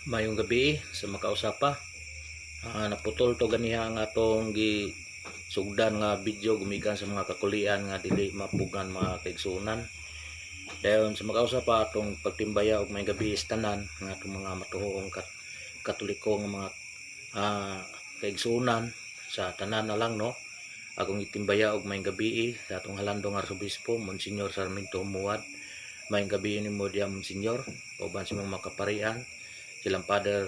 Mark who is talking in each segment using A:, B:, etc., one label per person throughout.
A: Mayong gabi sa makausapa. Naputol to ganiha nga atong gi sugdan nga video gumikan sa mga kakulian nga dili mapugan mga kaigsunan. Dayon sa makausapa atong pagtimbaya og may gabi istanan nga atong mga matuhoong katoliko nga mga kaigsunan sa tanan na lang no. Akong itimbaya og may gabi sa atong halandong arsobispo Monsignor Sarmiento Muad. May gabi ni mo diya Monsignor uban sa mga makaparian silang Father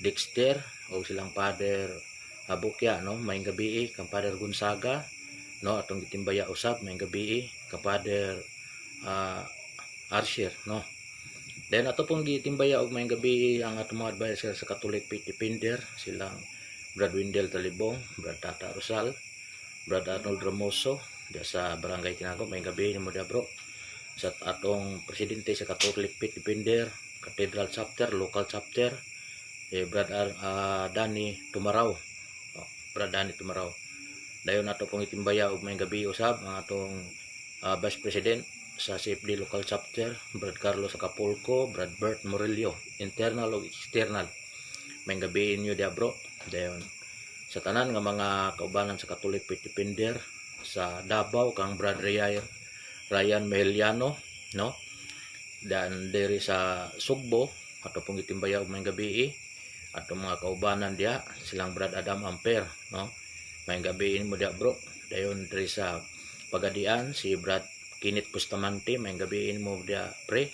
A: Dexter o silang Father Bukya no, may gabi kang Father Gonzaga no, atong gitimbaya usab may gabi kang Father Archer no. Then ato pong gitimbaya og may gabi ang atong mga advisor sa Catholic Faith Defender silang Brad Windel Talibong, Brad Tata Rosal, Brad Arnold Ramoso diya sa Barangay Tinago. May gabi ni mo diya bro sa atong presidente sa Catholic Faith Defender Cathedral Chapter, Local Chapter, Brad Danny Tumaraw. Brad Danny Tumaraw. Dayon nato pong itimbaya og may gabi usab ang atong Vice President sa CFD Local Chapter, Brad Carlos Acapulco, Brad Bert Morelio, internal o external. May gabi inyo dia bro. Dayon sa tanan nga mga kaubanan sa Catholic Faith Defender sa Davao kang Brad Ryan Meliano no. Dan diri sa Sugbo ato pong itimbaya og may gabi ato mga kaubanan dia silang Brad Adam Amper no. May gabi mo dia bro. Dayon diri sa Pagadian si Brad Kenneth Bustamante. May gabi mo dia pre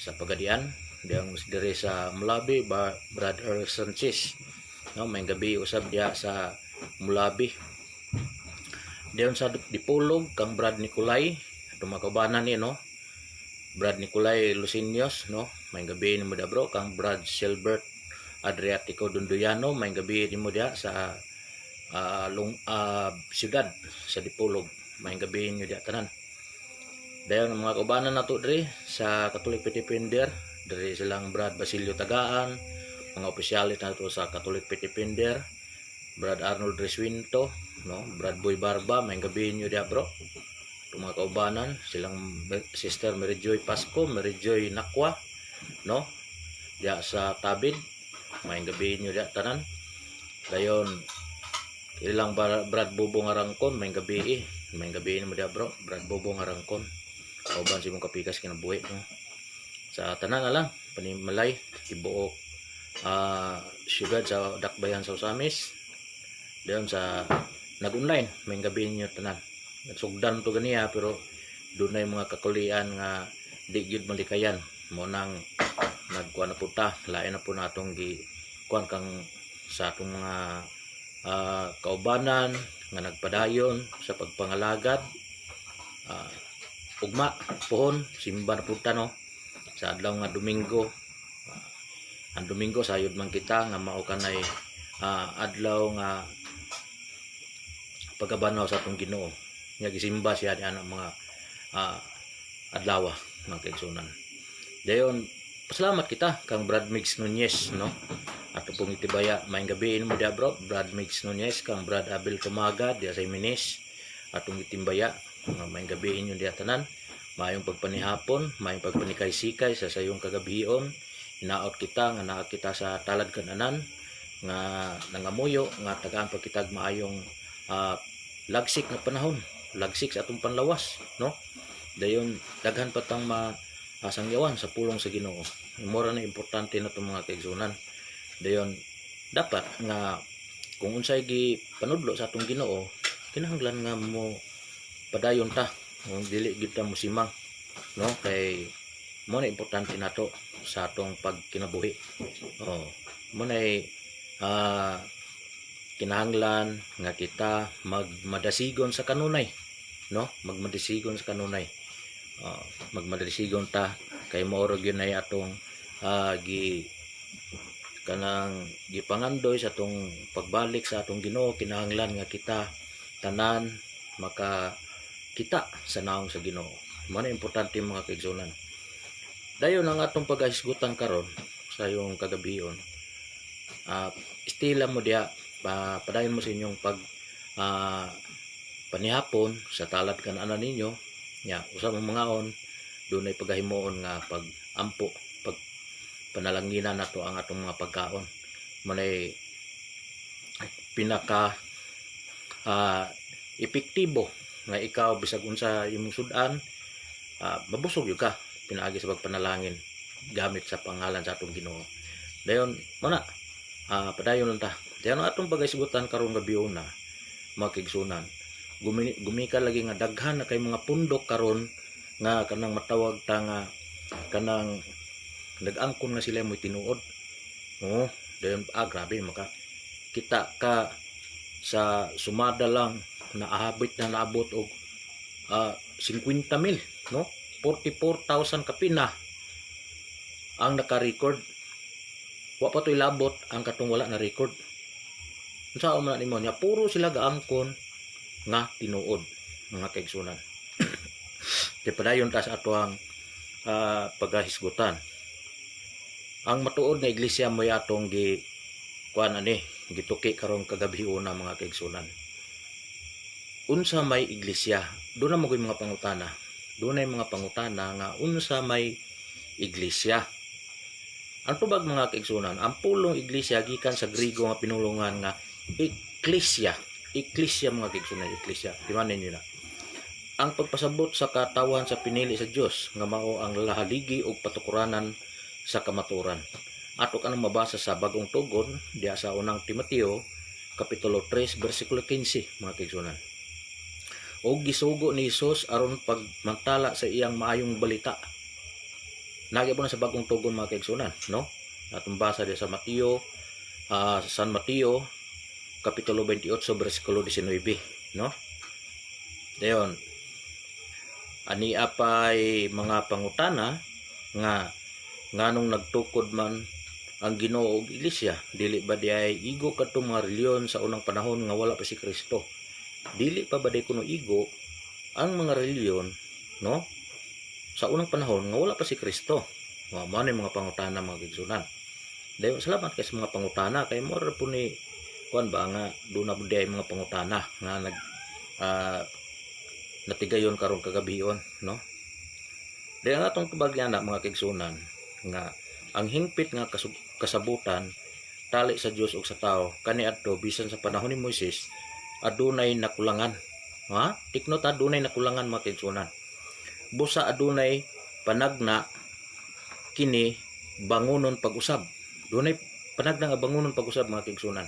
A: sa Pagadian. Dayon diri sa Mulabi Brad Earl Sanchez no. May gabi usab dia sa Mulabi. Dayon sa Dipolog kang Brad Nicolay ato mga kaubanan ni no. Brad Nicolay Lucinios no. May gabi ni mo dia bro kang Brad Silbert Adriatico Dunduyano. May gabi ni mo dia sa siyudad sa Dipolog. May gabi ni dia tanan. Dayon mga kaubanan nato diri sa Catholic Faith Defender diri silang Brad Basilio Tagaan, mga opisyalis nato sa Catholic Faith Defender, Brad Arnold Reswinto no, Brad Boy Barba. May gabi ni dia bro. Mga kaubanan silang Sister Mary Joy Pasco, Mary Joy Nakwa no diya sa Tabid. May gabi nyo diya tanan. Dayon ilang Brad Bubong Arangkon. May gabi mo diya bro Brad Bubong Arangkon kauban si mong kapikas kinabuhi no. Sa tanan na lang panimalay ibuok siyudad sa Dakbayan sa Usamis. Dayon sa nag-online may gabi nyo tanan. Nagsugdan to ganiya pero doon na yung mga kakulian nga di gyud malikayan mo nang nagkuan na punta lain na po natong gi kuan kang sa atong mga kaubanan nga nagpadayon sa pagpangalagad ugma pohon simba na punta no sa adlaw nga Domingo. Ang Domingo sayod man kita nga mao kanay adlaw nga pagabanaw sa atong Ginoo nga gisimba siya diyan ang mga adlaw ng kaigsunan. Dayon pasalamat kita kang Brad Mix Nunez no. Ato pong itibaya may gabiin mo dia bro Brad Mix Nunez kang Brad Abel Tumaga dia sa Iminis. Atong itimbaya may gabiin nyo dia tanan. Mayong pagpanihapon, mayong pagpanikay-sikay sa sayong kagabion. Hinaot kita nga naa kita sa talad kananan nga nangamuyo nga tagaan pa kitag maayong lagsik na panahon, lagsik sa atong panlawas no. Dayon daghan patang masangyawan sa pulong sa Ginoo. Mura na importante na itong mga kaigsunan. Dayon dapat nga kung unsay gi panudlo sa atong Ginoo kinahanglan nga mo padayon ta kung dili gid ta musimang no, kay mo na importante nato sa atong pagkinabuhi. Mo na kinahanglan nga kita magmadasigon sa kanunay no, magmadasigon sa kanunay. Magmadasigon ta kay maoro gyud nay atong kanang gipangandoy sa atong pagbalik sa atong Ginoo. Kinahanglan nga kita tanan makakita sa naong sa Ginoo. Mo na importante mga kaigsunan. Dayon ang atong paghisgutan karon sa yung kagabion. Istila mo diya padayon mo sa inyong panihapon sa talad kananan ninyo nya usa mong mangaon dunay pagahimuon nga pagampo panalanginan nato ang atong mga pagkaon. Manay pinaka epektibo nga ikaw bisag unsa imong sudan, mabusog yun ka pinaagi sa pagpanalangin gamit sa pangalan sa atong Ginoo. Dayon muna padayon lang ta. Dayon atong pagaisgutan karong gabi una mga kaigsunan. Gumika lagi nga daghan na kay mga pundok karon nga kanang matawag ta nga kanang nag-angkon nga sila mo'y tinuod. Oh, dayon grabe maka kita ka sa sumada lang naabot og 50,000, no? 44,000 kapina ang naka-record. Wa pa to'y labot ang katong wala na record. Unsa man nimo nya puro sila gaangkon nga tinuod mga kaigsunan. Di padayon ta sa ato ang pagahisgutan. Ang matuod na iglesia mo atong gituki karon kagabi una mga kaigsunan. Unsa may iglesia? Doon na mo mga pangutana. Doon na mga pangutana nga unsa may iglesia. Ang tubag mga kaigsunan, ang pulong iglesia gikan sa Griego nga pinulungan nga eklesia. Eklesia mga kaigsunan, eklesia. Di man ninyo na. Ang pagpasabot sa katawan sa pinili sa Dios nga mao ang lahaligi ug patukuranan sa kamaturan. Ato kanang mabasa sa Bagong Tugon diya sa unang Timoteo kapitulo 3 bersikulo 15 mga kaigsunan. Og gisugo ni Hesus aron pagmantala sa iyang maayong balita. Nagi po na sa Bagong Tugon mga kaigsunan, no? Atong basa diya sa Mateo, San Mateo kapitulo 28 bersikulo 19, no? Dayon ani apay mga pangutana nga nganong nagtukod man ang Ginoo og iglesia, dili ba diay igo kadtong mga reliyon sa unang panahon nga wala pa si Kristo? Dili pa ba day kuno igo ang mga reliyon, no? Sa unang panahon nga wala pa si Kristo. Mao man mga pangutana mga kaigsunan. Dayon salamat kay sa mga pangutana kay mo ra po ni kuan ba nga do na buday mga pangutana nga natigayon karon kagabion, no? Dayon atong tubagyan na mga kaigsunan nga ang hingpit nga kasabutan tali sa Dios ug sa tao kaniadto bisan sa panahon ni Moises adunay nakulangan. Ha? Tiknot adunay nakulangan mga kaigsunan. Busa adunay panagna kini bangunon pag-usab. Dunay panagna nga bangunon pag-usab mga kaigsunan.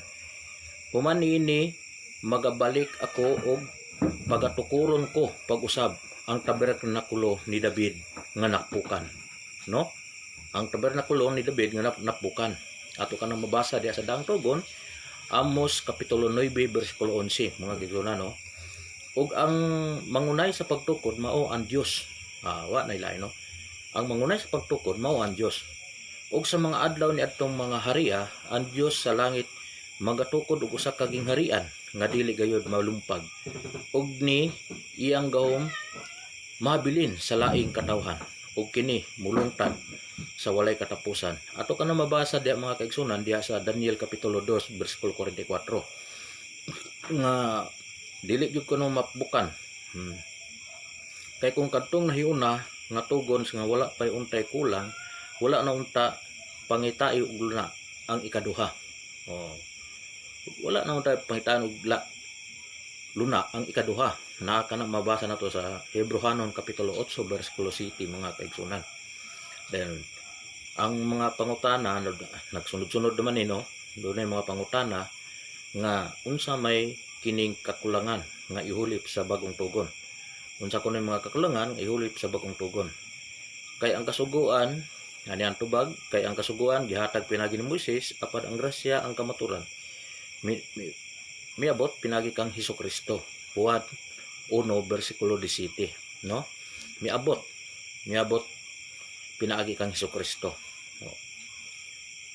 A: Human ini magabalik ako og pagatukuron ko pag-usab ang tabernakulo ni David nga nakpukan, no? Ang tabernakulo ni David nga nappukan. Ato kanang mabasa diya sa Daang Tugon, Amos kapitulo 9 bersikulo 11 mga kaigsunan, no? Ug ang mangunay sa pagtukod mao ang Dios. Wa nay lain, no? Ang mangunay sa pagtukod mao ang Dios. Ug sa mga adlaw ni adtong mga hariya, ang Dios sa langit magatukod og usa ka gingharian nga dili gayud malumpag. Ug ni iyang gahom mabilin sa laing katawhan. Ug kini mulungtad sa walay katapusan. Ato ka na mabasa diya mga kaigsunan diya sa Daniel kapitulo 2 bersikulo 44 nga dili gyud kuno mapbukan. Kay kung kadtong nahiuna nga tugon nga wala pay untay kulang, wala na unta pangitayo og luna ang ikaduha. Wala na untay pangitaan og luna ang ikaduha. Na kana mabasa nato sa Hebrehanon kapitulo 8 bersikulo 7 mga kaigsunan. Then ang mga pangutana nagsunod-sunod naman no, doon ay mga pangutana nga unsa may kining kakulangan nga ihulip sa Bagong Tugon. Unsa kuno mga kakulangan ihulip sa Bagong Tugon. Kay ang kasuguan ani ang tubag, kay ang kasuguan gihatag pinagi ni Moises apad ang grasya ang kamaturan miabot pinagi kang Hesukristo. Buhat 1 bersikulo 17, no? Miabot pinaagi kang Hesukristo.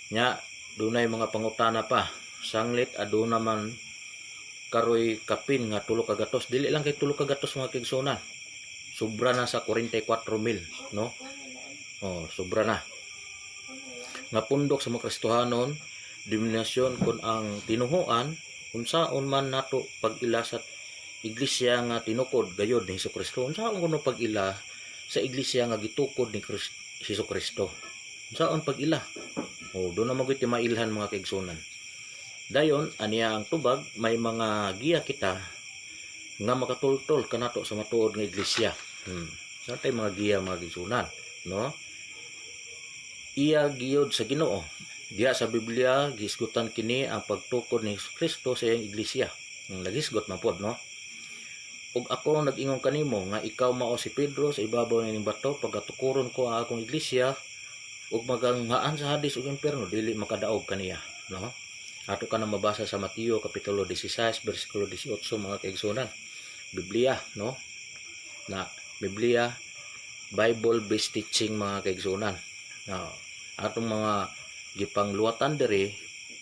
A: Nya dunay mga pangutana pa. Sanglit aduna man karoy kapin nga 3 ka gatos. Dili lang kay 3 ka gatos mga kaigsunan. Sobra na sa 44,000, no? Sobra na. Nga pundok sa mga Kristohanon, denominasyon kun ang tinuhuan unsaon man nato pag-ila sa iglesia nga tinukod gayod ni Hesukristo. Unsaon kuno pag-ila sa iglesia nga gitukod ni Hesukristo? Saon pag ila. O do na magiti mailhan mga kaigsunan. Dayon aniya ang tubag may mga giya kita nga makatultol kanato sa matuod nga iglesia. Sa tay mga giya mga kaigsunan, no? Iya giyod sa Ginoo. Diya sa Biblia gisgutan kini ang pagtukod ni Kristo sa iyang iglesia. Nagisgot man pod, no? Ug ako nag-ingon kanimo nga ikaw mao si Pedro sa ibabaw ning bato pagatukuron ko ang akong iglesia ug maganghaan sa hadis ug impierno dili makadaog kaniya, no? Ato ka na mabasa sa Mateo kapitulo 16 bersikulo 18 mga kaigsunan. Biblia, no? Na Biblia Bible based teaching mga kaigsunan. Now, atong mga gipangluwatan diri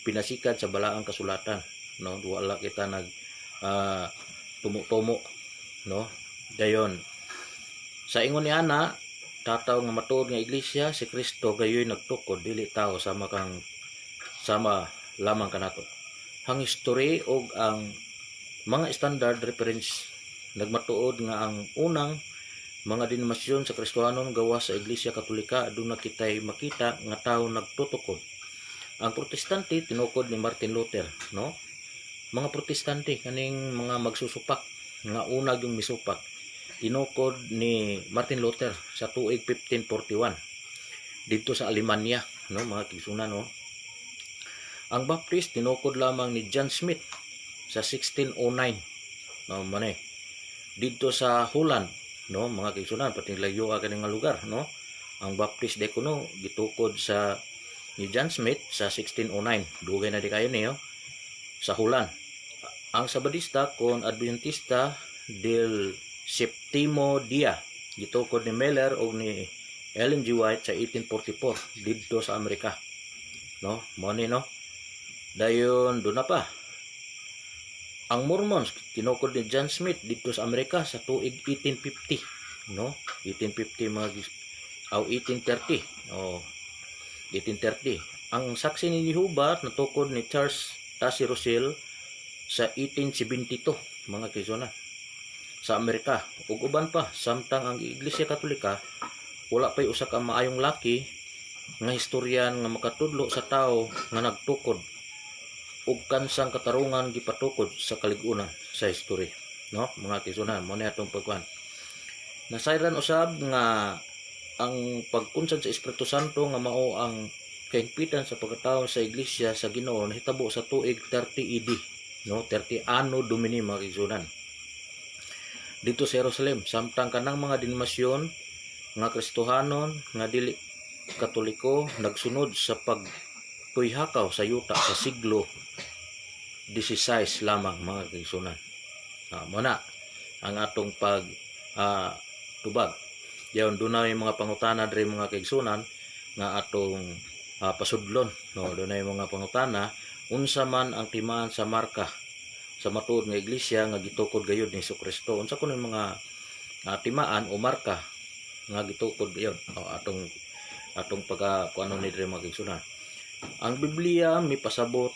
A: pinasikat sa balaang kasulatan, no? Wala kita nag tumo-tumo, no? Dayon sa ingon ni ana tataw nga matuod nga iglesia si Kristo gayoy nagtukod dili tao sama lamang kanato. Ang history og ang mga standard reference nagmatuod nga ang unang mga denominasyon sa Kristohanon gawas sa Iglesia Katolika aduna kitay makita nga tawo nagtutukod. Ang Protestante tinukod ni Martin Luther, no? Mga Protestante kaning mga magsusupak nga unag yung misupak tinukod ni Martin Luther sa tuig 1541 dito sa Alemania, no mga kaigsunan, no? Ang Baptist tinukod lamang ni John Smith sa 1609, no manay dito sa Holland, no mga kaigsunan, pati layo kani nga lugar, no? Ang Baptist de kuno gitukod sa ni John Smith sa 1609, dugay na di kayo niyo sa Holland. Ang Sabadista kon Adventista del Septimo Dia gitukod ni Miller o ni Ellen G. White sa 1844 dito sa Amerika, no? Mo ni, no? Dayon do na pa ang Mormons tinukod ni John Smith dito sa Amerika sa tuig 1850, no? 1850 mga 1830 o 1830. Ang Saksi ni Jehovah natukod ni Charles Taze Russell sa 1872 mga kaigsunan sa Amerika. Ug uban pa samtang ang Iglesia Katolika wala pay usa ka maayong laki nga historian nga makatudlo sa tao nga nagtukod ug kansang katarungan gipatukod sa kaligunan sa history, no mga kaigsunan. Mo ni atong pagkuan nasayran usab nga ang pagkunsad sa Espiritu Santo nga mao ang kaingpitan sa pagkatawo sa iglesia sa Ginoo nahitabo sa tuig 30 AD, no? 30 Anno Domini mga kaigsunan dito sa Jerusalem. Samtang kanang mga denominasyon nga Kristohanon nga dili Katoliko nagsunod sa pagtuyhakaw sa yuta sa siglo 16 lamang mga kaigsunan. Muna ang atong pag tubag. Yaon dunay mga pangutana diri mga kaigsunan nga atong pasudlon, no? Dunay mga pangutana unsa man ang timaan sa marka sa matuod nga iglesia nga gitukod gayud ni Jesucristo. Unsa kuno mga timaan o marka nga gitukod yon atong pagkuano ni diri mga kaigsunan. Ang Biblia mipasabot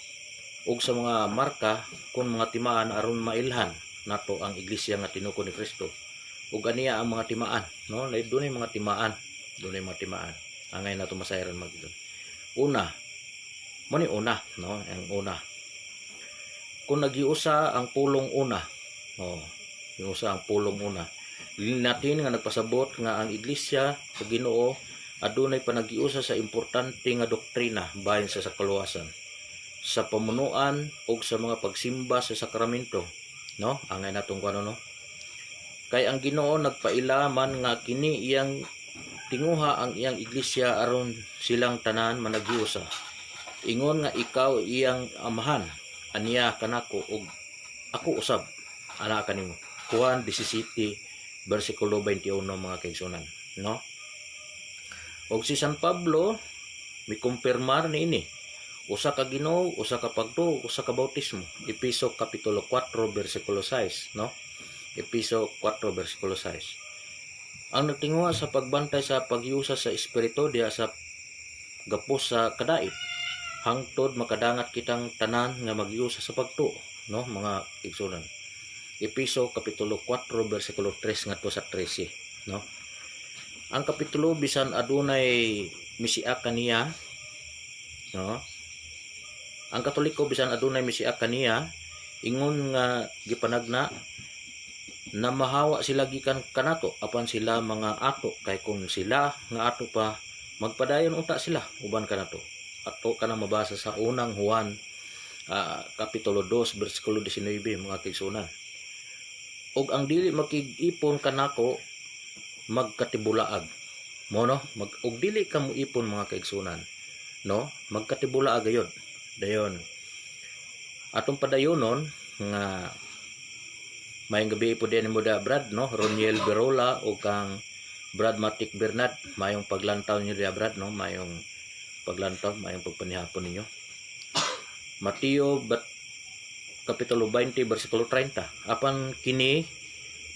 A: og sa mga marka kung mga timaan aron mailhan nato ang iglesia nga tinukod ni Kristo. Ug aniya ang mga timaan, no? Dunay mga timaan, angay nato masayran magdon. Una, mo ni una, no? Ang una. Kung nagiusa ang pulong una, giusa ang pulong una. Natin nga nagpasabot nga ang iglesia sa Ginoo adunay panagiusa sa importante nga doktrina bahin sa kaluwasan, sa pamunuan ug sa mga pagsimba sa sakramento, no? Angay natong kuno, no? Kay ang Ginoo nagpaila man nga kini iyang tinguha ang iyang iglesia aron silang tanan managiusa. Ingon nga ikaw iyang amahan, aniya kanako ug ako usab ana kanimo. Juan 17 bersikulo 21 mga kaigsunan, no? Og si San Pablo mikumpirmar niini. Usa ka Ginoo, usa ka pagtuo, usa ka bautismo. Efeso kapitulo 4 bersikulo 6, no? Efeso 4 bersikulo 6. Ang nagtinguha sa pagbantay sa pagyusa sa espiritu diha sa gapos sa kadait hangtod makadangat kitang tanan nga magyusa sa pagtuo, no mga igsunan. Efeso kapitulo 4 bersikulo 3 ngadto sa 13, no? Ang kapitulo bisan adunay misiak kaniya, no? Ang Katoliko bisan adunay misiak kaniya, ingon nga gipanagna na mahawa sila gikan kanato apan sila mga ato, kay kung sila nga ato pa magpadayon unta sila uban kanato. Ato kana mabasa sa unang Juan kapitulo 2 bersikulo 19 mga kaigsunan. Og ang dili makig-ipon kanako magkatibulaag mo, no? Og dili ka mo ipon mga kaigsunan, no? Magkatibulaag gayud. Dayon atong padayonon nga mayong gabi po din mo da Brad, no? Roniel Berola o kang Brad Matic Bernard, mayong paglantaw niyo da Brad, no? Mayong paglantaw, mayong pagpanihapon ninyo. Mateo kapitulo 20 bersikulo 30. Apan kini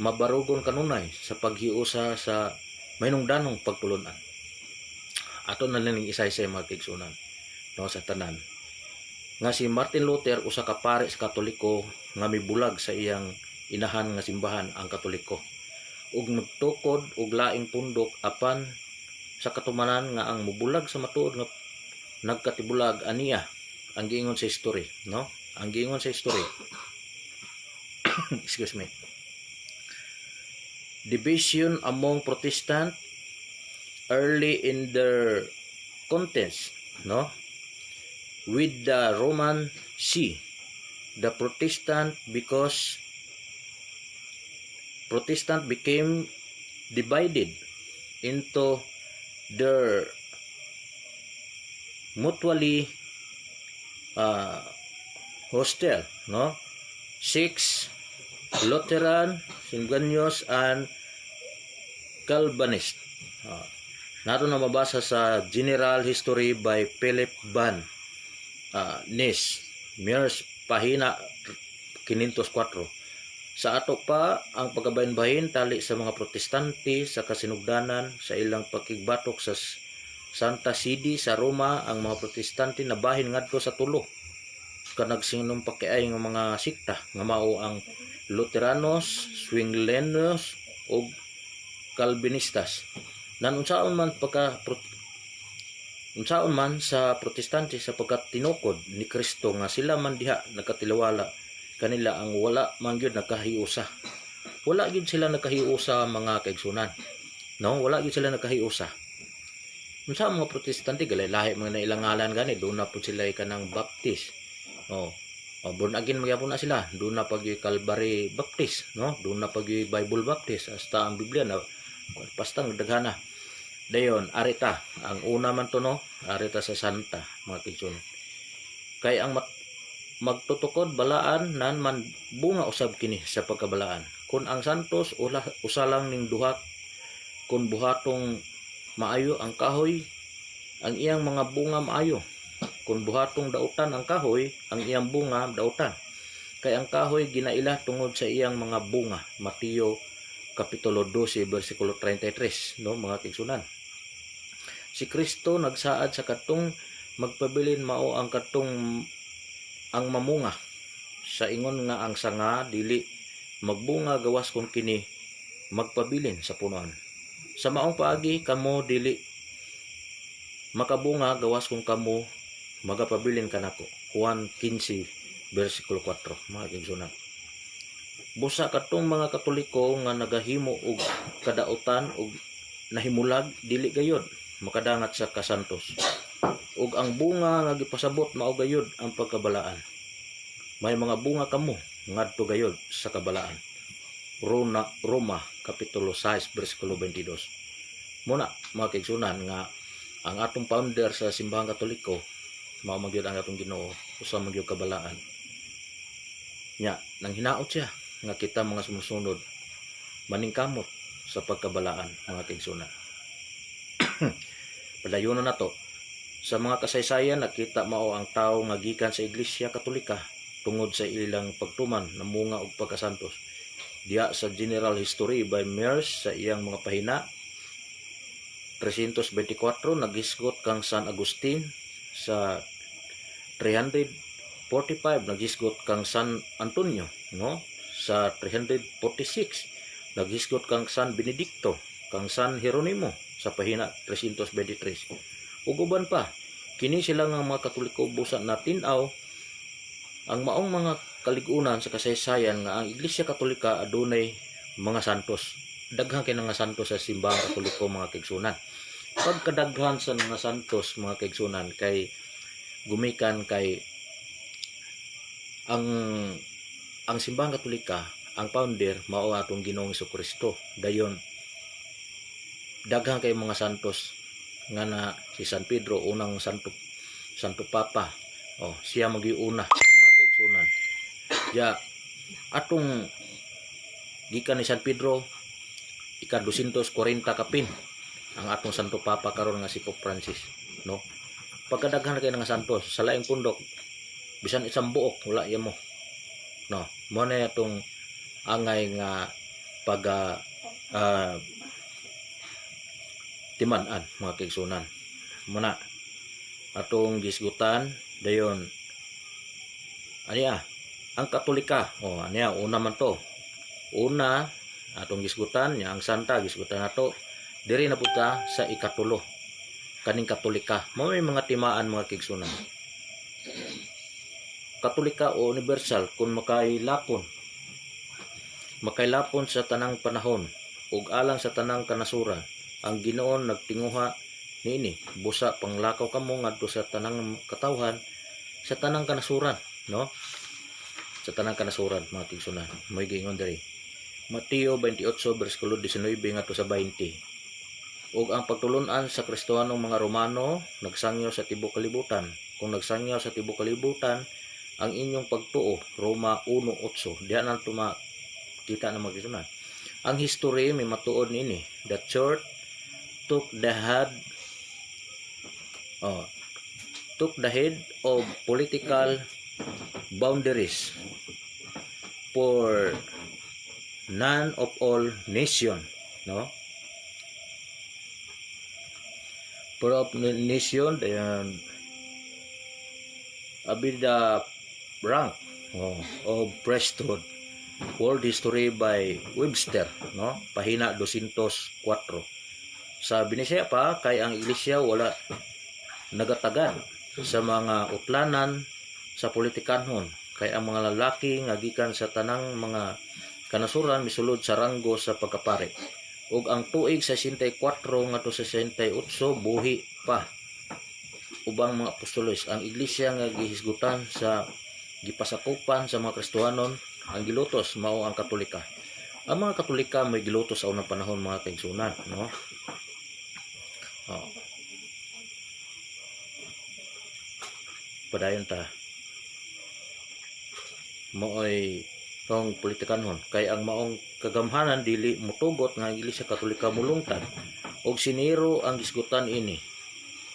A: mabarugon kanunay sa paghiusa sa mahinungdanong pagtulunan. Ato na lang isa-isa mga kaigsunan, no, sa tanan. Nga si Martin Luther usa ka pare sa Katoliko nga mibulag sa iyang inahan nga simbahan ang Katoliko. Ug nagtukod og laing pundok apan sa katumanan nga ang mubulag sa matuod nga nagkatibulag aniya ang giingon sa history, no? Ang giingon sa history. Excuse me. Division among Protestant early in their contest, no? With the Roman See, the Protestant became divided into their mutually hostile, no? 6 Lutheran, Singanios, and Calvinist. Nato na mabasa sa General History by Philip Van Ness, Mears, pahina 504. Sa ato pa ang pagkabahin-bahin tali sa mga Protestante sa kasinugdanan sa ilang pakigbatok sa Santa Sede sa Roma. Ang mga Protestante nabahin ngadto sa tulo ka nagsingnong pakiay ng mga sikta nga mao ang Luteranos, Zwinglianos ug Calvinistas. Unsaon man sa Protestante sapagkat tinukod ni Kristo nga sila man diha nagkatiwala kanila ang wala man gyud nakahiusa. Wala gyud sila nakahiusa mga kaigsunan, no? Wala gyud sila nakahiusa. Unsa mga Protestante galay-lahi mga nailangalan gani, do na pud sila kanang Baptist, born again magyapon na sila, do na pag Calvary Baptist, no? Do na pag Bible Baptist, hasta ang Biblia na pastang daghana. Dayon arita ang una man to, no? Arita sa Santa mga kaigsunan. Kay ang magtutukod balaan nan man bunga usab kini sa pagkabalaan. Kun ang santos usa lang ning duha, kun buhatong maayo ang kahoy, ang iyang mga bunga maayo. Kun buhatong dautan ang kahoy, ang iyang bunga dautan. Kay ang kahoy ginaila tungod sa iyang mga bunga. Mateo kapitulo 12 bersikulo 33, no mga kaigsunan. Si Kristo nagsaad sa katong magpabilin mao ang katong ang mamunga sa ingon nga ang sanga dili magbunga gawas kung kini magpabilin sa punuan. Sa maong paagi kamo dili makabunga gawas kung kamo magapabilin kanako. Juan 15 bersikulo 4 mga kaigsunan. Busa katong mga Katoliko nga nagahimo og kadautan og nahimulag dili gayud makadangat sa kasantos. Ug ang bunga nga gipasabot mao gayud ang pagkabalaan. May mga bunga kamo ngadto gayud sa kabalaan. Roma kapitulo 6 bersikulo 22. Muna mga kaigsunan nga ang atong founder sa simbahang Katoliko mao magyud ang atong Ginoo, usa man gyud kabalaan. Nya nang hinaot siya nga kita mga sumusunod maningkamot sa pagkabalaan mga kaigsunan. Padayonon nato sa mga kasaysayan nakita mao ang tao nga gikan sa Iglesia Katolika tungod sa ilang pagtuman namunga og pagkasantos. Diya sa General History by Mears sa iyang mga pahina 324 nagisgot kang San Agustin, sa 345 nagisgot kang San Antonio, no? Sa 346 nagisgot kang San Benedicto, kang San Jeronimo sa pahina 323. ug uban pa. Kini sila nga mga Katoliko busa na tin-aw ang maong mga kaligunan sa kasaysayan nga ang Iglesia Katolika adunay mga santos. Daghan kay nga santos sa simbahang Katoliko mga kaigsunan. Pagkadaghan sa mga santos mga kaigsunan kay gumikan kay ang simbahang Katolika, ang founder mao atong Ginoong Jesucristo. Dayon daghan kay mga santos nga na si San Pedro unang santo papa. Siya magiuna mga kaigsunan. Ya atong gikan ni San Pedro ika 240 kapin ang atong santo papa karon nga si Pope Francis, no? Pagkadaghan kay nga santos sa laing pundok bisan isang buok wala ya mo, no? Mo na atong angay nga pag timan-an mga kaigsunan. Muna atong gisgutan dayon aniya ang Katolika. Aniya una man to. Una atong gisgutan nya ang santa gisgutan nato diri na punta sa ikatulo kaning Katolika. Mao may mga timaan mga kaigsunan. Katolika o universal kung makailapon sa tanang panahon ug alang sa tanang kanasuran. Ang Ginoon nagtinguha niini busa panglakaw kamo ngadto sa tanang katawhan sa tanang kanasuran, no? Sa tanang kanasuran mga kaigsunan. May gingon diri Mateo 28 bersikulo 19 ngadto sa 20. Ug ang pagtulon-an sa Kristohanong mga Romano nagsangyo sa tibuok kalibutan. Kung nagsangyo sa tibuok kalibutan ang inyong pagtuo, Roma 1:8. Diyan ang kita na mga kaigsunan. Ang history may matuod nini. The church took the head of political boundaries for none of all nation, no? For of nation abid the rank of priesthood. World History by Webster, no? Pahina 204. Sa Binisaya pa kay ang iglesia wala nagatagad sa mga utlanan sa politikanhon kay ang mga lalaki nga gikan sa tanang mga kanasuran misulod sa ranggo sa pagkapari. Ug ang tuig 64 ngadto sa 68 buhi pa ubang mga apostoles. Ang iglesia nga gihisgutan sa gipasakupan sa mga Kristohanon ang gilutos mao ang Katolika. Ang mga Katolika may gilutos sa unang panahon mga kaigsunan, no? Padayon ta maoy tong politikanhon kay ang maong kagamhanan dili mutugot nga Iglesia Katolika mulungtad og siniro ang gisgutan ini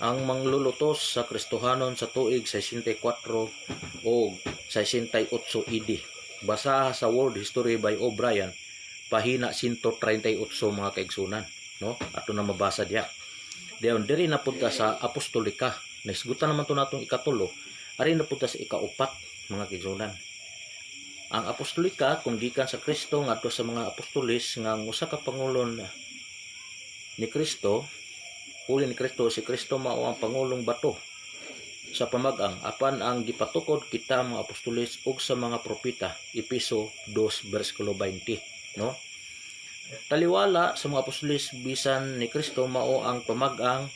A: ang manglulutos sa Kristohanon sa tuig 64 o 68 AD. Basa sa World History by O'Brien pahina 138 mga kaigsunan, no? Ato na mabasa diya. Dayon diri na punta sa Apostolika. Naisgutan naman to natong ikatulo. Ari na punta sa ikaupat mga kaigsunan. Ang Apostolika kung gikan sa Kristo ngadto sa mga apostoles nga usa ka pangulon ni Kristo, uli ni Kristo, si Kristo mao ang pangulong bato sa pamag-ang apan ang gipatukod kita mga apostoles ug sa mga propeta. Epeso 2 bersikulo 20, no? Taliwala sa mga apostoles bisan ni Kristo mao ang pamag-ang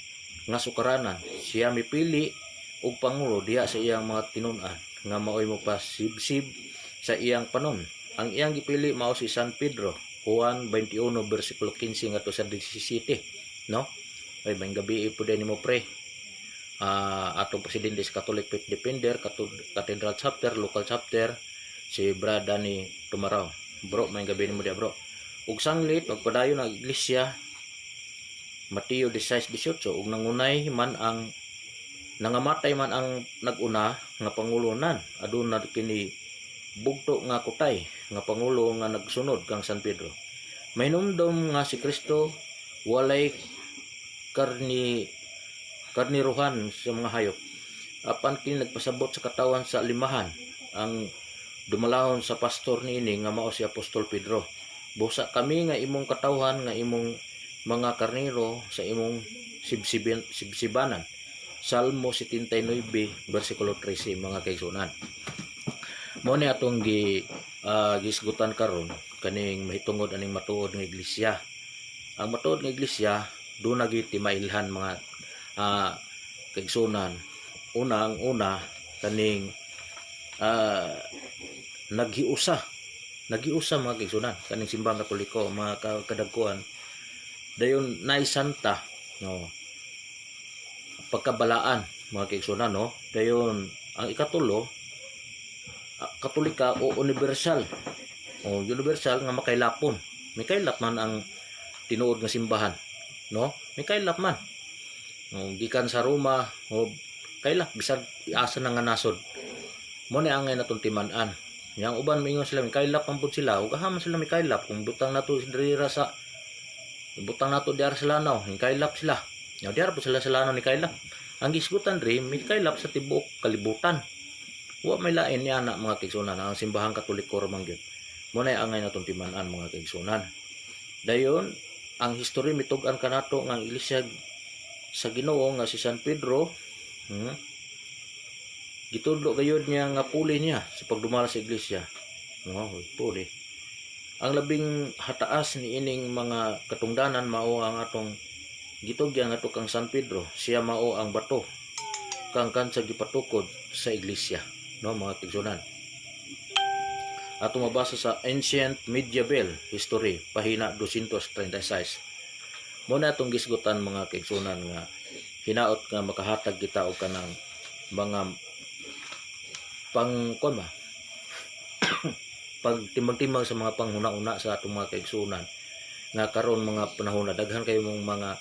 A: nga sukaranan. Siya mipili og pangulo diha sa iyang mga tinun-an nga maoy mo pasibsib sa iyang panon. Ang iyang gipili mao si San Pedro, Juan 21 bersikulo 15 ngadto sa 17, no? Ay may gabi po din mo pre. Atong presidente sa Catholic Faith Defender, Cathedral Chapter, Local Chapter, si Brad Danny Tumaraw. Bro, may gabi mo dia bro. Ug sanglit magpadayon ang iglesia Mateo 16:18 ug nangunay man ang nangamatay man ang naguna nga pangulunan aduna kini bugto nga kutay nga pangulo nga nagsunod kang San Pedro. May numdom nga si Kristo walay karniruhan sa mga hayop. Apan kini nagpasabot sa katawan sa limahan ang dumalahon sa pastor niini nga mao si Apostol Pedro. Busa kami nga imong katawhan nga imong mga karniro sa imong sibsibanan. Salmo 79 bersikulo 13 mga kaigsunan. Mo ni atong gisgutan karon kaning mahitungod aning matuod nga iglesia. Ang matuod nga iglesia do na gid mailhan mga kaigsunan. Ang una kaning naghiusa mga kaigsunan kaning simbang katoliko mga kadagkuan dayon naisanta no pagkabalaan mga kaigsunan no dayon ang ikatulo katolika o universal nga makailapon may kailap man ang tinuod nga simbahan no may kailap man gikan sa Roma o kailap bisag asa na nga nasod mo ni angay natong timan-an yang uban mingon sila may kailap man pud sila ug ahaman sila may kailap kung butang nato diri sa butang nato diar sa lanaw may kailap sila diar po sila sa lanaw ni kailap ang gisgutan ri may kailap sa tibuok kalibutan. Wa may lain niya na mga kaigsunan ang simbahang katoliko ramang gyud. Mo na angay natong timan-an mga kaigsunan. Dayon ang history mitug-an kanato nga ang iglesia sa Ginoo nga si San Pedro gitudlo gayud niya nga puli niya sa pagdumala sa iglesia. No, puli. Ang labing hataas ni ining mga katungdanan mao ang atong gitugyan nato kang San Pedro. Siya mao ang bato kang kansa gipatukod sa iglesia. No mga kaigsunan. Ato mabasa sa Ancient Medieval History pahina 236. Mo na atong gisgutan mga kaigsunan nga hinaot nga makahatag kita og kanang mga pagtimbang-timbang sa mga panghuna-una sa atong mga kaigsunan nga karon mga panahon na daghan kayo mong mga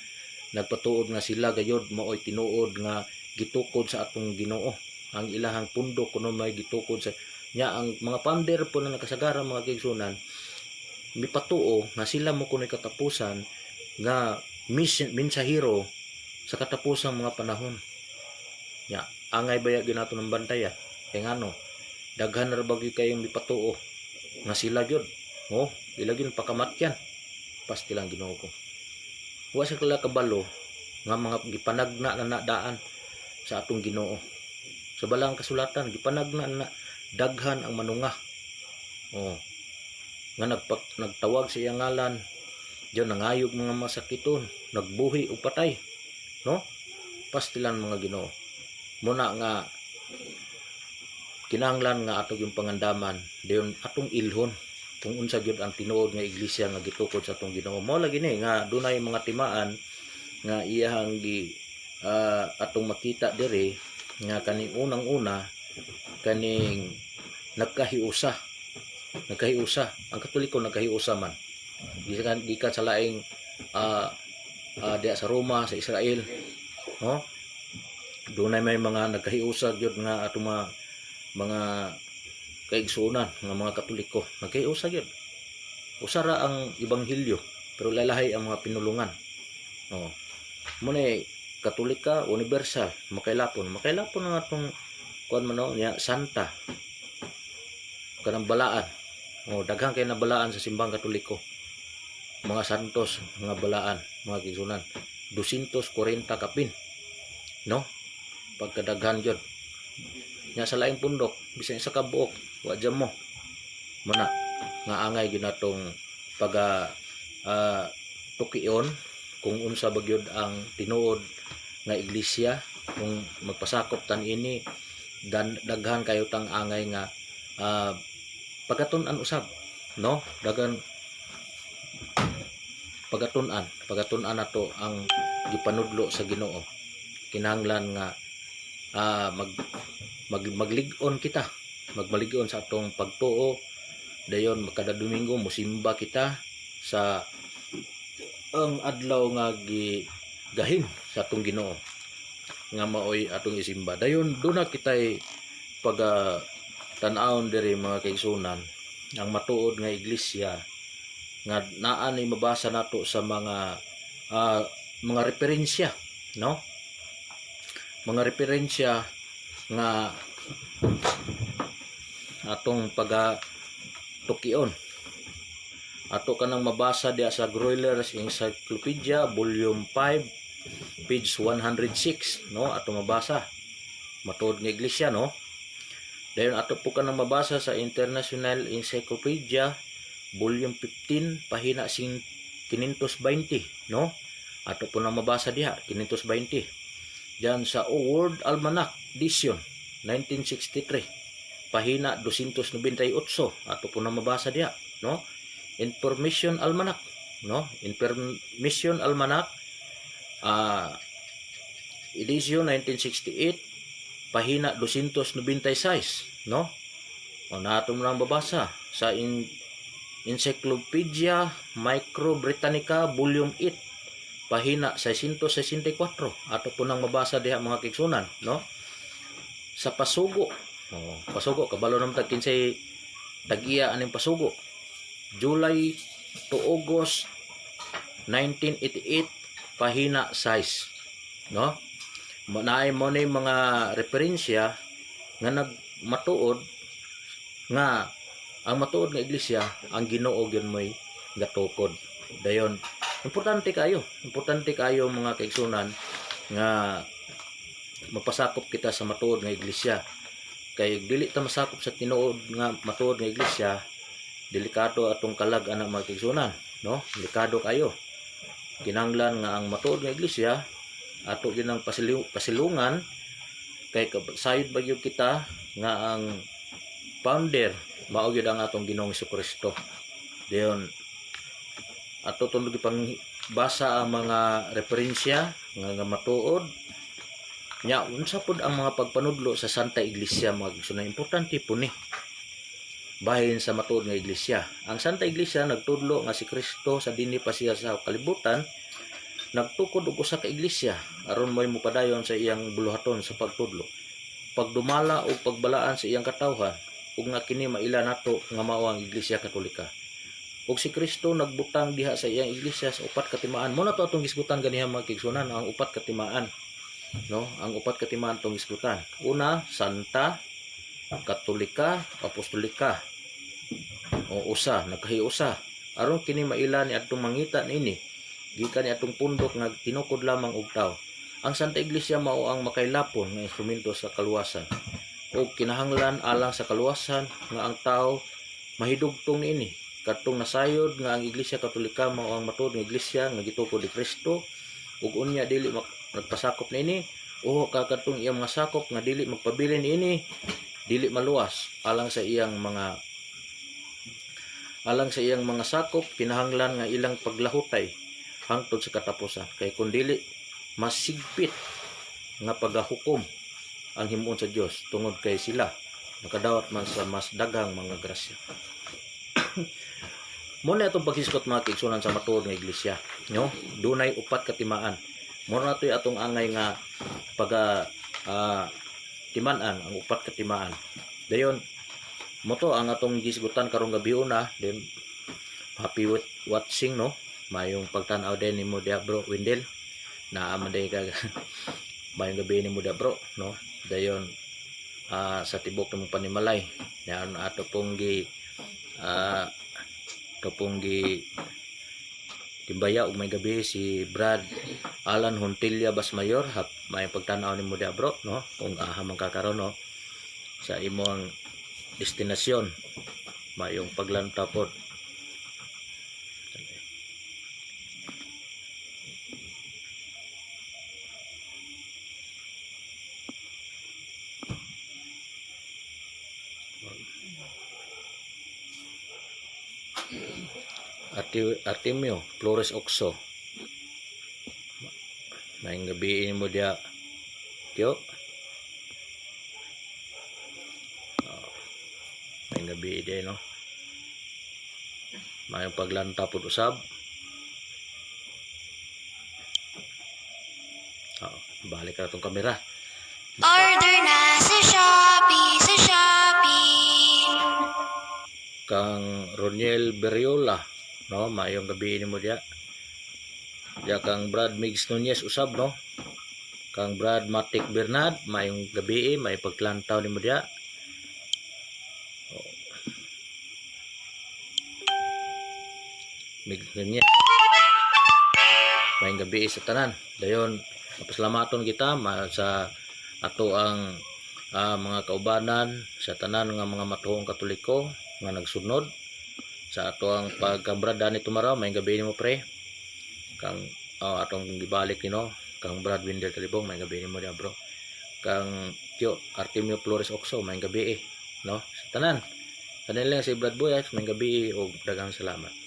A: nagpatuod nga sila gayud maoy tinuod nga gitukod sa atong Ginoo ang ilahang pundok kuno may gitukod sa nya ang mga founder po na nakasagara mga kaigsunan mipatuo nga sila mo kunoy katapusan nga mensahero sa katapusang mga panahon nya angay baya ginato ng bantaya kay ngano daghan ra bagi kayong mipatuo nga sila gyud ilagin pakamatyan pastilang Ginoo ko wa sa kala kabalo nga mga gipanagna na daan sa atong Ginoo sa balang kasulatan gipanagna na daghan ang manunga nga nagtawag sa iyang ngalan diyon nangayog mga masakiton nagbuhi og patay no pastilan mga Ginoo muna nga kinahanglan nga ato yung pangandaman dayon atong ilhon kung unsa gyud ang tinuod nga iglesia nga gitukod sa atong Ginoo mao lagi ni nga dunay mga timaan nga iyang atong makita diri nga kaning unang-una kaning nagkahiusa ang katoliko nagkahiusa man gikan sa laing diya sa Roma sa Israel no dunay may mga nagkahiusa gyud nga atong mga kaigsunan nga mga katoliko nagkahiusa gyud usara ang ebanghelyo pero lalahay ang mga pinulungan mo ni Katolika, universal, makailapon ang atong kuan man niya santa. Kanang balaan. Daghang kay nabalaan sa simbang Katoliko. Mga santos, mga balaan, mga kaigsunan. 240 kapin. No? Pagkadaghan jud. Nya sa laing pundok, bisan isa ka buok, wa jam mo. Mana nga angay ginatong pag tukion kung unsa bagyod ang tinuod nga iglesia kung magpasakop tan ini daghan kayo tang angay nga pagatun-an usab no daghan pagatun-an nato ang gipanudlo sa Ginoo kinahanglan nga maglig-on kita magmalig-on sa atong pagtuo dayon kada Domingo musimba kita sa ang adlaw nga gahin sa atong Ginoo nga maoy atong isimba dayon duna kitay pag tan-awon diri mga kaigsunan ang matuod nga iglesia nga naa ni mabasa nato sa mga referensya no mga referensya nga atong tukion ato kanang mabasa diya sa Greuler's Encyclopedia volume 5 page 106, no, ato mabasa matuod nga iglesia, no. Dayon ato po ka nang mabasa sa International Encyclopedia volume 15 pahina 520, no. Ato po nang mabasa diha 520 diyan sa World Almanac edition 1963 pahina 298, ato po nang mabasa diha, no. Information Almanac, no, Information Almanac edition 1968 pahina 296, no. O nato nang babasa sa Encyclopedia Micro Britannica volume 8 pahina 664, ato po nang mabasa diha mga kigsunan, no. Sa pasugo, pasugo kabalo naman tag kinsay tag-iya aning pasugo, July to August 1988 pahina 6, no. Naay mo ni mga referensya nga nagmatuod nga ang matuod nga iglesia ang Ginoo gyud moy gatukod. Dayon importante kayo mga kaigsunan nga mapasakop kita sa matuod nga iglesia. Kay dili ta masakop sa tinuod nga matuod nga iglesia, delikado atong kalag ana mga kaigsunan, no. Delikado kayo. Kinahanglan nga ang matuod nga iglesia ato ginang pasilungan kay sayod bagyo kita nga ang founder mao gyud ang atong Ginoong Jesucristo. Dayon ato tungod pang basa ang mga referensya nga matuod nya unsa pud ang mga pagpanudlo sa Santa Iglesia mga kigsunan. Importante po ni bahin sa matuod nga iglesia. Ang Santa Iglesia nagtudlo nga si Kristo sa dinhi pa siya sa kalibutan nagtukod og usa ka iglesia aron moy mopadayon sa iyang buluhaton sa pagtudlo, pagdumala o pagbalaan sa iyang katawhan ug nga kini maila nato nga mao ang Iglesia Katolika. Ug si Kristo nagbutang diha sa iyang iglesia sa upat katimaan. Mo na to atong gisgutan ganiha mga kigsunan ang upat katimaan, no. Ang upat katimaan tong gisgutan. Una, Santa, Katolika, Apostolika. O usa, nagkahiusa. Aron kini maila ni adtong mangita niini gikan ni atong pundok nga tinukod lamang og tawo. Ang Santa Iglesia mao ang makailapon nga instrumento sa kaluwasan. O kinahanglan alang sa kaluwasan nga ang tawo mahidugtong niini. Katong nasayod nga ang Iglesia Katolika mao ang matuod nga iglesia nga gitukod ni Kristo ug unya dili nagpasakop niini o katong iyang mga sakop nga dili magpabilin niini, dili maluwas alang sa iyang mga sakop. Kinahanglan nga ilang paglahutay hangtod sa katapusan kay kun dili masigpit nga pagahukom ang himuon sa Dios tungod kay sila nakadawat man sa mas daghang mga grasya. Muna itong paghiskot mga kigsunan sa matuod nga iglesia, no. Dunay upat katimaan. Muna ito atong angay nga timaan ang upat katimaan. Dayon mo to ang atong gisgutan karong gabi una. Then happy watching, no. Mayong pagtan-aw din ni mo dia bro Windel na amanday ka mayong gabi ni mo dia bro, no. Dayon sa tibok ng panimalay yan ato pong timbaya ug may gabi si Brad Alan Hontilia Basmayor may pagtanaw ni mo dia bro, no, kung man kakaron, no, sa imong destinasyon mayong paglantapod. Artemio Flores Oxo may gabi mo dia tiyo. May gabi dia, no, may paglanta pud usab. Balik ka itong kamera.
B: Order na sa Shopee.
A: Kang Roniel Beriola, no, mayong gabi ni mo dia. Dia kang Brad Migs Nunez usab, no. Kang Brad Matic Bernard mayong gabi may paglantaw ni mo dia. Migs Nunez. Maayong gabi sa tanan. Dayon pasalamaton kita sa ato ang mga kaubanan sa tanan nga mga matuong Katoliko nga nagsunod sa ato ang pagkambrada ni tumaraw. Maayong gabi nimo pre. Kang atong gibalik nino kang Brad Windel Talibong, maayong gabi nimo dia bro. Kang Tio Artemio Flores Oxo, maayong gabi no. Sa tanan. Kanila si Brad Boy, maayong gabi o daghang salamat.